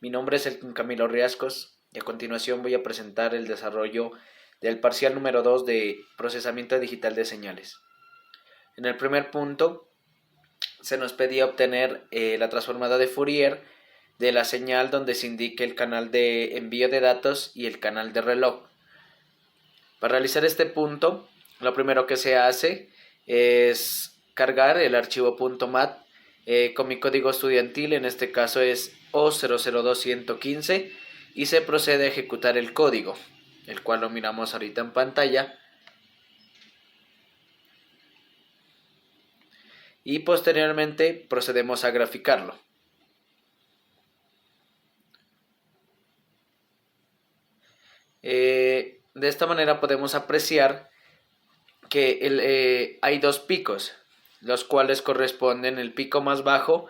Mi nombre es Elkin Camilo Riascos y a continuación voy a presentar el desarrollo del parcial número 2 de procesamiento digital de señales. En el primer punto se nos pedía obtener la transformada de Fourier de la señal donde se indique el canal de envío de datos y el canal de reloj. Para realizar este punto, lo primero que se hace es cargar el archivo .mat con mi código estudiantil, en este caso es O002115, y se procede a ejecutar el código, el cual lo miramos ahorita en pantalla. Y posteriormente procedemos a graficarlo. De esta manera podemos apreciar que hay dos picos, los cuales corresponden, el pico más bajo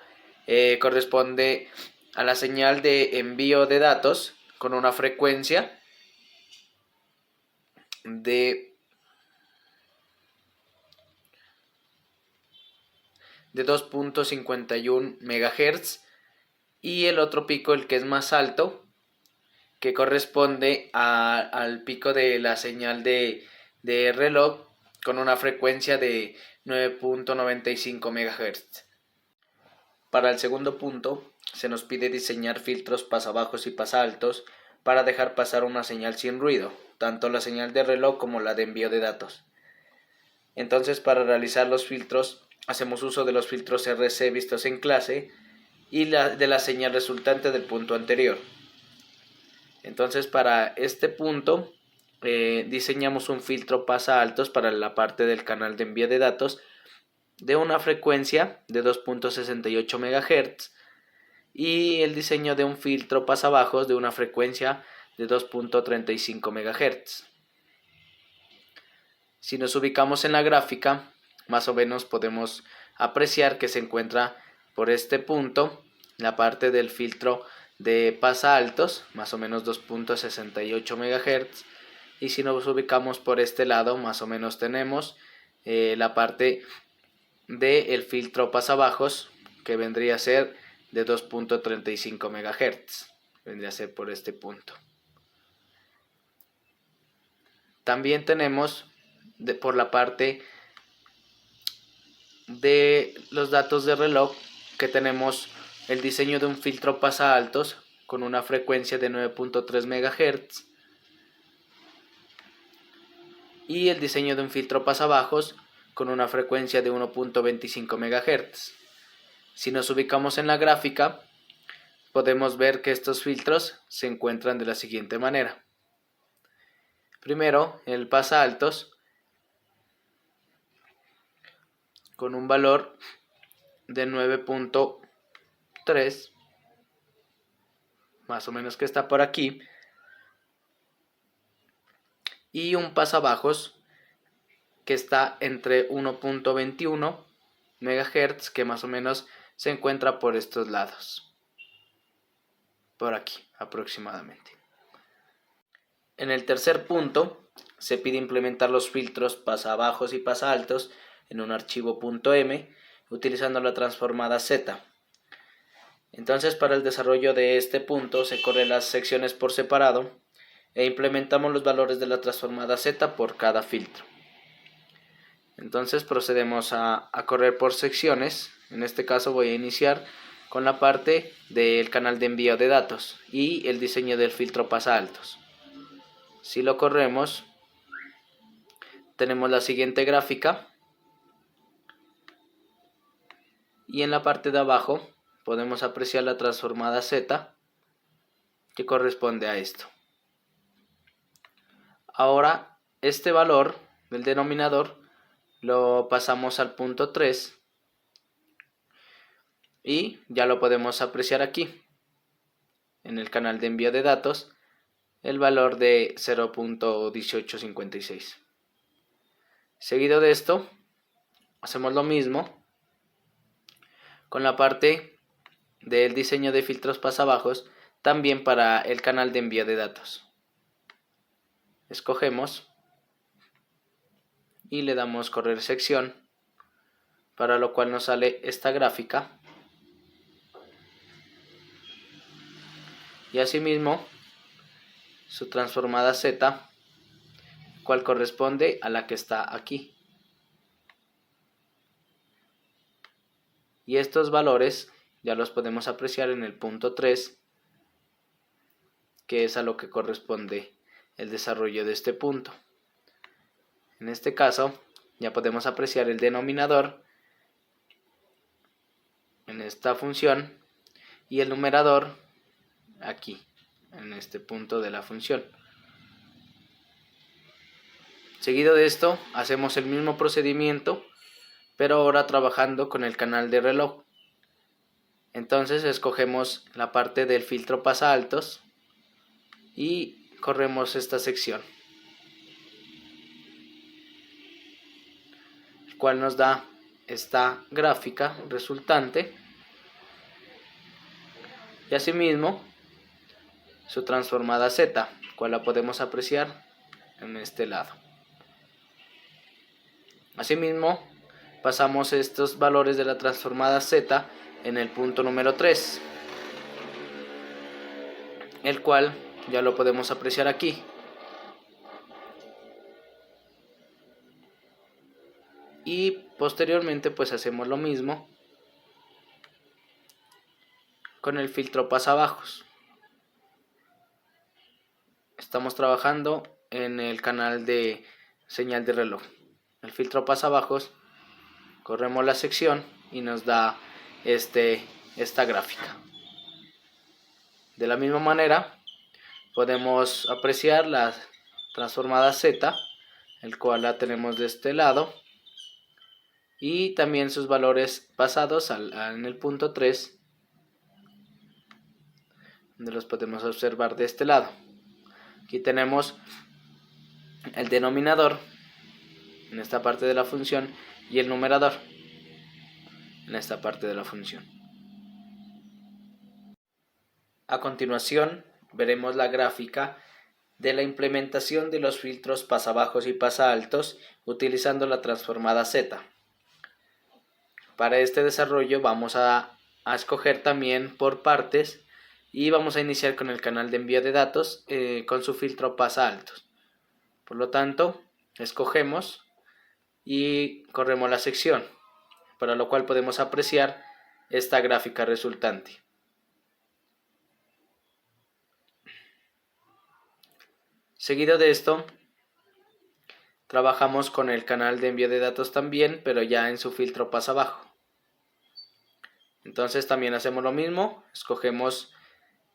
corresponde a la señal de envío de datos con una frecuencia de 2.51 MHz, y el otro pico, el que es más alto, que corresponde al pico de la señal de reloj con una frecuencia de 9.95 MHz. Para el segundo punto, se nos pide diseñar filtros pasabajos y pasaltos para dejar pasar una señal sin ruido, tanto la señal de reloj como la de envío de datos. Entonces, para realizar los filtros, hacemos uso de los filtros RC vistos en clase y de la señal resultante del punto anterior. Entonces, para este punto diseñamos un filtro pasaltos para la parte del canal de envío de datos de una frecuencia de 2.68 MHz y el diseño de un filtro pasabajos de una frecuencia de 2.35 MHz. Si nos ubicamos en la gráfica, más o menos podemos apreciar que se encuentra por este punto la parte del filtro de pasaltos, más o menos 2.68 MHz, y si nos ubicamos por este lado, más o menos tenemos la parte del filtro pasabajos, que vendría a ser de 2.35 MHz, vendría a ser por este punto. También tenemos por la parte de los datos de reloj, que tenemos el diseño de un filtro pasaltos con una frecuencia de 9.3 MHz y el diseño de un filtro pasabajos con una frecuencia de 1.25 MHz. Si nos ubicamos en la gráfica, podemos ver que estos filtros se encuentran de la siguiente manera. Primero, el pasaltos con un valor de 9.3, más o menos, que está por aquí, y un pasabajos que está entre 1.21 MHz, que más o menos se encuentra por estos lados, por aquí aproximadamente. En el tercer punto se pide implementar los filtros pasabajos y pasaltos en un archivo .m utilizando la transformada Z. Entonces, para el desarrollo de este punto se corren las secciones por separado e implementamos los valores de la transformada Z por cada filtro. Entonces procedemos a correr por secciones. En este caso voy a iniciar con la parte del canal de envío de datos y el diseño del filtro pasaltos. Si lo corremos, tenemos la siguiente gráfica y en la parte de abajo podemos apreciar la transformada Z, que corresponde a esto. Ahora este valor del denominador lo pasamos al punto 3 y ya lo podemos apreciar aquí en el canal de envío de datos, el valor de 0.1856. Seguido de esto hacemos lo mismo con la parte del diseño de filtros pasabajos, también para el canal de envío de datos. Escogemos y le damos correr sección, para lo cual nos sale esta gráfica. y asimismo su transformada Z, cual corresponde a la que está aquí. Y estos valores ya los podemos apreciar en el punto 3, que es a lo que corresponde el desarrollo de este punto. En este caso ya podemos apreciar el denominador en esta función y el numerador aquí, en este punto de la función. Seguido de esto, hacemos el mismo procedimiento, pero ahora trabajando con el canal de reloj. Entonces escogemos la parte del filtro pasaaltos y corremos esta sección, el cual nos da esta gráfica resultante y asimismo su transformada Z, cual la podemos apreciar en este lado. Asimismo, pasamos estos valores de la transformada Z en el punto número 3, el cual ya lo podemos apreciar aquí. Y posteriormente pues hacemos lo mismo con el filtro pasabajos. Estamos trabajando en el canal de señal de reloj. El filtro pasabajos, corremos la sección y nos da esta gráfica. De la misma manera podemos apreciar la transformada Z, el cual la tenemos de este lado, y también sus valores pasados en el punto 3, donde los podemos observar de este lado. Aquí tenemos el denominador en esta parte de la función y el numerador en esta parte de la función. A continuación veremos la gráfica de la implementación de los filtros pasabajos y pasaaltos utilizando la transformada Z. Para este desarrollo vamos a escoger también por partes y vamos a iniciar con el canal de envío de datos con su filtro pasaaltos. Por lo tanto, escogemos y corremos la sección, para lo cual podemos apreciar esta gráfica resultante. Seguido de esto, trabajamos con el canal de envío de datos también, pero ya en su filtro pasabajo. Entonces también hacemos lo mismo, escogemos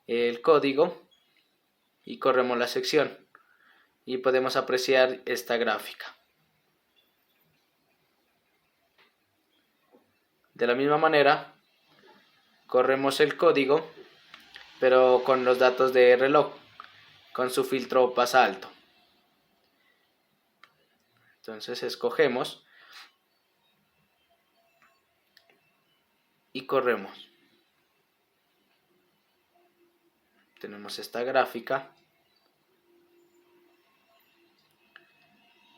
el código y corremos la sección y podemos apreciar esta gráfica. De la misma manera, corremos el código, pero con los datos de reloj, con su filtro pasaalto. Entonces escogemos y corremos. Tenemos esta gráfica.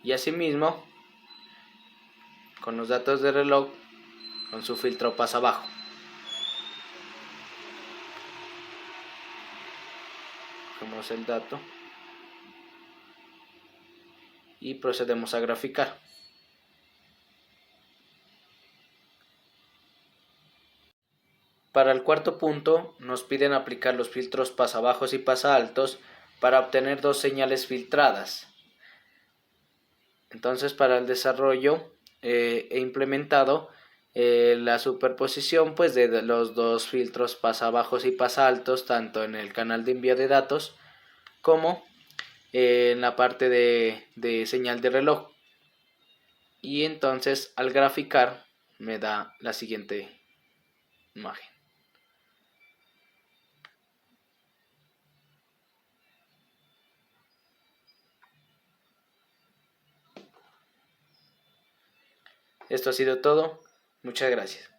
Y asimismo, con los datos de reloj, con su filtro pasabajo. Cogemos el dato y procedemos a graficar. Para el cuarto punto nos piden aplicar los filtros pasabajos y pasaaltos para obtener dos señales filtradas. Entonces para el desarrollo he implementado la superposición pues de los dos filtros pasabajos y pasaaltos tanto en el canal de envío de datos como en la parte de señal de reloj. Y entonces al graficar me da la siguiente imagen. Esto ha sido todo. Muchas gracias.